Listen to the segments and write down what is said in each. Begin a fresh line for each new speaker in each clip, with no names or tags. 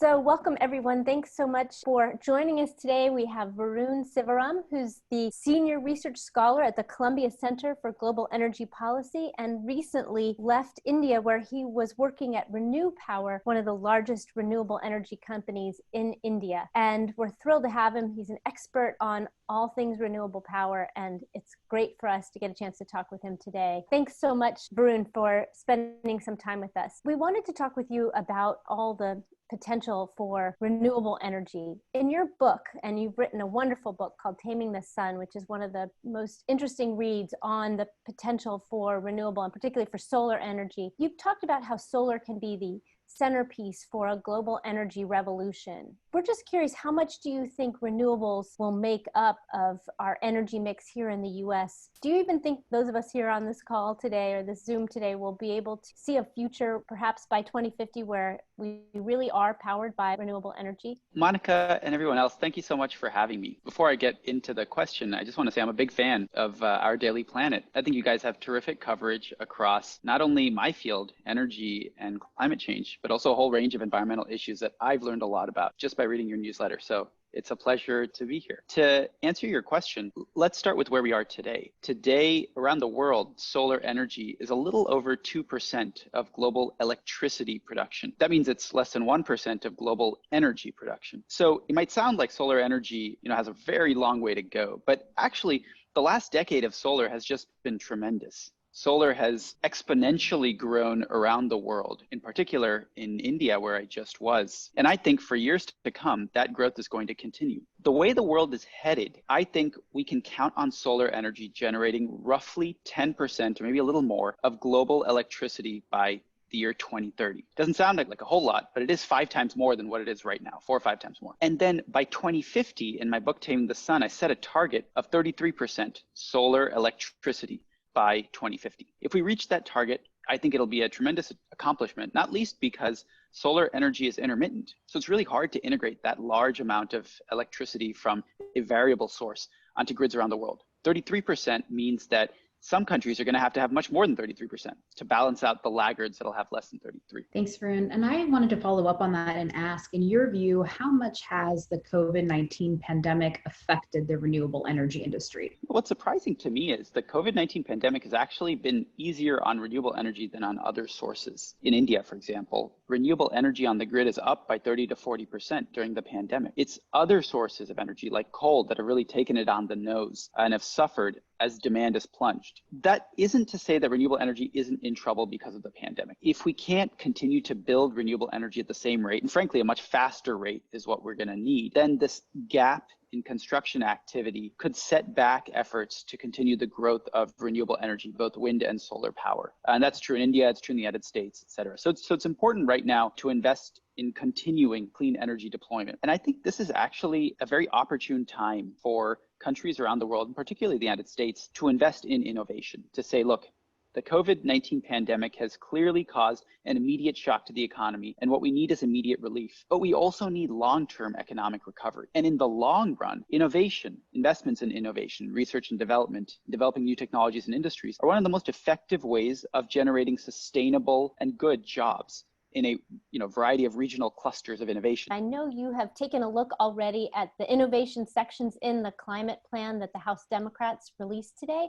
So welcome everyone. Thanks so much for joining us today. We have Varun Sivaram, who's the Senior Research Scholar at the Columbia Center for Global Energy Policy and recently left India where he was working at Renew Power, one of the largest renewable energy companies in India. And we're thrilled to have him. He's an expert on all things renewable power, and it's great for us to get a chance to talk with him today. Thanks so much, Varun, for spending some time with us. We wanted to talk with you about all the potential for renewable energy. In your book, and you've written a wonderful book called Taming the Sun, which is one of the most interesting reads on the potential for renewable and particularly for solar energy, you've talked about how solar can be the centerpiece for a global energy revolution. We're just curious, how much do you think renewables will make up of our energy mix here in the US? Do you even think those of us here on this call today or this Zoom today will be able to see a future perhaps by 2050 where we really are powered by renewable energy?
Monica and everyone else, thank you so much for having me. Before I get into the question, I just want to say I'm a big fan of Our Daily Planet. I think you guys have terrific coverage across not only my field, energy and climate change, but also a whole range of environmental issues that I've learned a lot about just by reading your newsletter. So it's a pleasure to be here. To answer your question, let's start with where we are today. Today, around the world, solar energy is a little over 2% of global electricity production. That means it's less than 1% of global energy production. So it might sound like solar energy, has a very long way to go, but actually the last decade of solar has just been tremendous. Solar has exponentially grown around the world, in particular in India, where I just was. And I think for years to come, that growth is going to continue. The way the world is headed, I think we can count on solar energy generating roughly 10% or maybe a little more of global electricity by the year 2030. Doesn't sound like a whole lot, but it is 5 times more than what it is right now, 4 or 5 times more. And then by 2050, in my book, Taming the Sun, I set a target of 33% solar electricity by 2050. If we reach that target, I think it'll be a tremendous accomplishment, not least because solar energy is intermittent. So it's really hard to integrate that large amount of electricity from a variable source onto grids around the world. 33% means that some countries are going to have much more than 33% to balance out the laggards that'll have less than 33.
Thanks, Varun. And I wanted to follow up on that and ask, in your view, how much has the COVID-19 pandemic affected the renewable energy industry?
What's surprising to me is the COVID-19 pandemic has actually been easier on renewable energy than on other sources. In India, for example, renewable energy on the grid is up by 30 to 40% during the pandemic. It's other sources of energy like coal that have really taken it on the nose and have suffered as demand has plunged. That isn't to say that renewable energy isn't in trouble because of the pandemic. If we can't continue to build renewable energy at the same rate, and frankly, a much faster rate is what we're going to need, then this gap in construction activity could set back efforts to continue the growth of renewable energy, both wind and solar power. And that's true in India, it's true in the United States, et cetera. So it's important right now to invest in continuing clean energy deployment. And I think this is actually a very opportune time for countries around the world, and particularly the United States, to invest in innovation, to say, look, the COVID-19 pandemic has clearly caused an immediate shock to the economy, and what we need is immediate relief. But we also need long-term economic recovery. And in the long run, innovation, investments in innovation, research and development, developing new technologies and industries are one of the most effective ways of generating sustainable and good jobs in a variety of regional clusters of innovation.
I know you have taken a look already at the innovation sections in the climate plan that the House Democrats released today.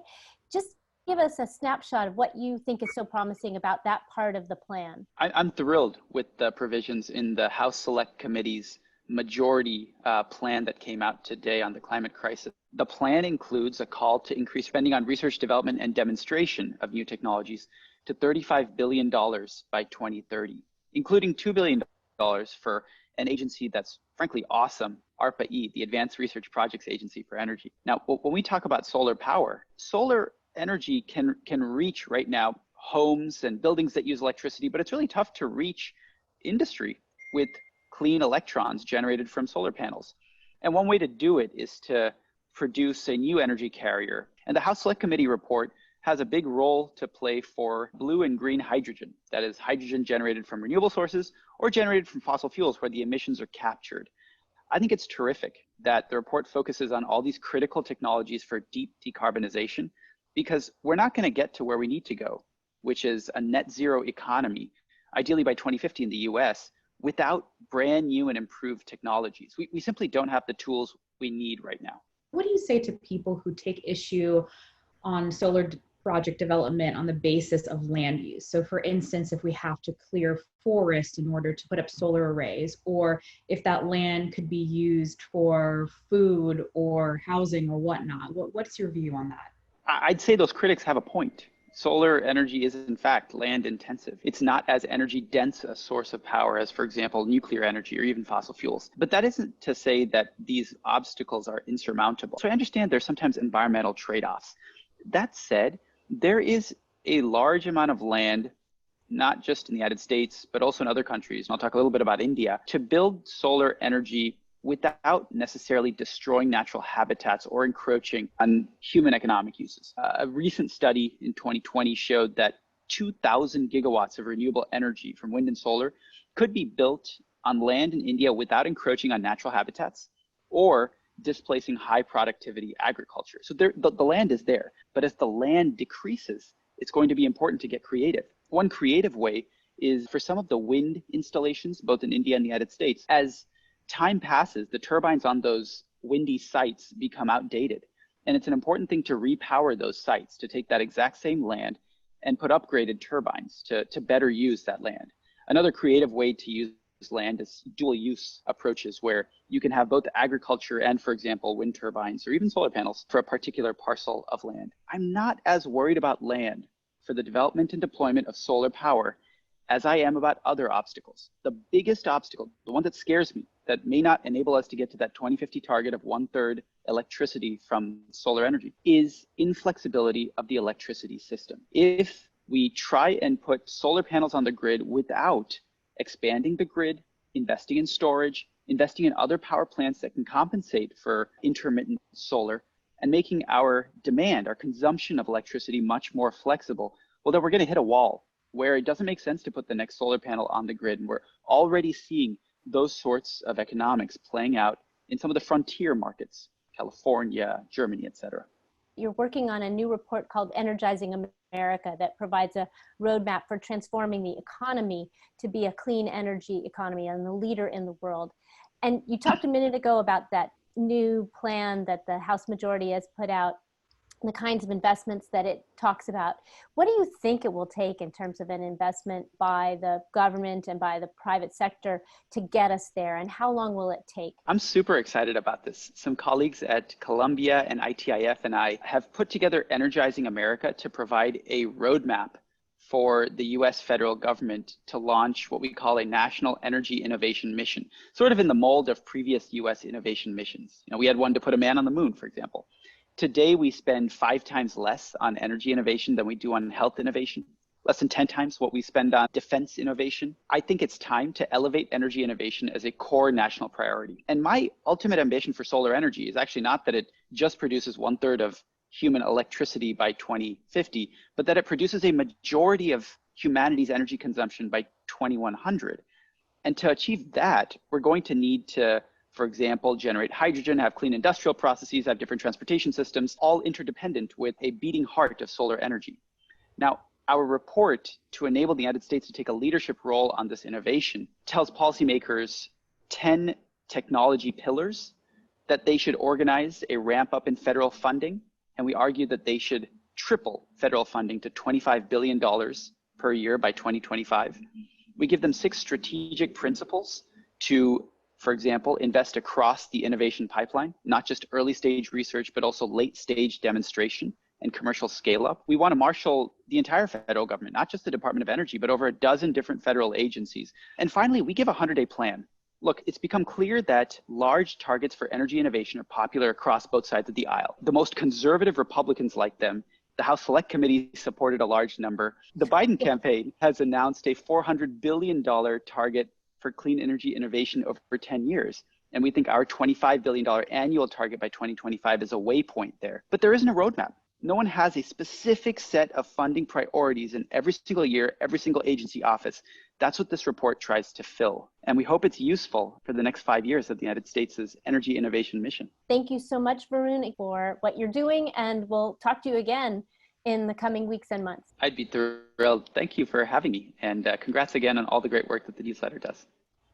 Just give us a snapshot of what you think is so promising about that part of the plan.
I'm thrilled with the provisions in the House Select Committee's majority plan that came out today on the climate crisis. The plan includes a call to increase spending on research, development, and demonstration of new technologies to $35 billion by 2030, including $2 billion for an agency that's frankly awesome, ARPA-E, the Advanced Research Projects Agency for Energy. Now, when we talk about solar power, solar energy can reach right now homes and buildings that use electricity, but it's really tough to reach industry with clean electrons generated from solar panels. And one way to do it is to produce a new energy carrier. And the House Select Committee report has a big role to play for blue and green hydrogen. That is hydrogen generated from renewable sources or generated from fossil fuels where the emissions are captured. I think it's terrific that the report focuses on all these critical technologies for deep decarbonization, because we're not going to get to where we need to go, which is a net zero economy, ideally by 2050 in the US, without brand new and improved technologies. We simply don't have the tools we need right now.
What do you say to people who take issue on solar project development on the basis of land use? So for instance, if we have to clear forest in order to put up solar arrays, or if that land could be used for food or housing or whatnot, what's your view on that?
I'd say those critics have a point. Solar energy is in fact land intensive. It's not as energy dense a source of power as, for example, nuclear energy or even fossil fuels. But that isn't to say that these obstacles are insurmountable. So I understand there's sometimes environmental trade-offs. That said, there is a large amount of land, not just in the United States, but also in other countries, and I'll talk a little bit about India, to build solar energy without necessarily destroying natural habitats or encroaching on human economic uses. A recent study in 2020 showed that 2,000 gigawatts of renewable energy from wind and solar could be built on land in India without encroaching on natural habitats or displacing high productivity agriculture. So the land is there, but as the land decreases, it's going to be important to get creative. One creative way is for some of the wind installations, both in India and the United States, as time passes, the turbines on those windy sites become outdated. And it's an important thing to repower those sites, to take that exact same land and put upgraded turbines to better use that land. Another creative way to use land is dual use approaches where you can have both agriculture and, for example, wind turbines or even solar panels for a particular parcel of land. I'm not as worried about land for the development and deployment of solar power as I am about other obstacles. The biggest obstacle, the one that scares me, that may not enable us to get to that 2050 target of 1/3 electricity from solar energy, is inflexibility of the electricity system. If we try and put solar panels on the grid without expanding the grid, investing in storage, investing in other power plants that can compensate for intermittent solar, and making our demand, our consumption of electricity much more flexible, well, then we're going to hit a wall where it doesn't make sense to put the next solar panel on the grid. And we're already seeing those sorts of economics playing out in some of the frontier markets, California, Germany, et cetera.
You're working on a new report called Energizing America that provides a roadmap for transforming the economy to be a clean energy economy and the leader in the world. And you talked a minute ago about that new plan that the House majority has put out, the kinds of investments that it talks about. What do you think it will take in terms of an investment by the government and by the private sector to get us there, and how long will it take?
I'm super excited about this. Some colleagues at Columbia and ITIF and I have put together Energizing America to provide a roadmap for the US federal government to launch what we call a National Energy Innovation Mission, sort of in the mold of previous US innovation missions. We had one to put a man on the moon, for example. Today, we spend 5 times less on energy innovation than we do on health innovation, less than 10 times what we spend on defense innovation. I think it's time to elevate energy innovation as a core national priority. And my ultimate ambition for solar energy is actually not that it just produces 1/3 of human electricity by 2050, but that it produces a majority of humanity's energy consumption by 2100. And to achieve that, we're going to need to, for example, generate hydrogen, have clean industrial processes, have different transportation systems, all interdependent with a beating heart of solar energy. Now, our report to enable the United States to take a leadership role on this innovation tells policymakers 10 technology pillars that they should organize a ramp up in federal funding. And we argue that they should triple federal funding to $25 billion per year by 2025. We give them 6 strategic principles to, for example, invest across the innovation pipeline, not just early stage research, but also late stage demonstration and commercial scale up. We want to marshal the entire federal government, not just the Department of Energy, but over a dozen different federal agencies. And finally, we give a 100-day plan. Look, it's become clear that large targets for energy innovation are popular across both sides of the aisle. The most conservative Republicans like them. The House Select Committee supported a large number. The Biden campaign has announced a $400 billion target for clean energy innovation over 10 years. And we think our $25 billion annual target by 2025 is a waypoint there. But there isn't a roadmap. No one has a specific set of funding priorities in every single year, every single agency office. That's what this report tries to fill. And we hope it's useful for the next 5 years of the United States' energy innovation mission.
Thank you so much, Varun, for what you're doing. And we'll talk to you again in the coming weeks and months.
I'd be thrilled. Thank you for having me. And congrats again on all the great work that the newsletter does.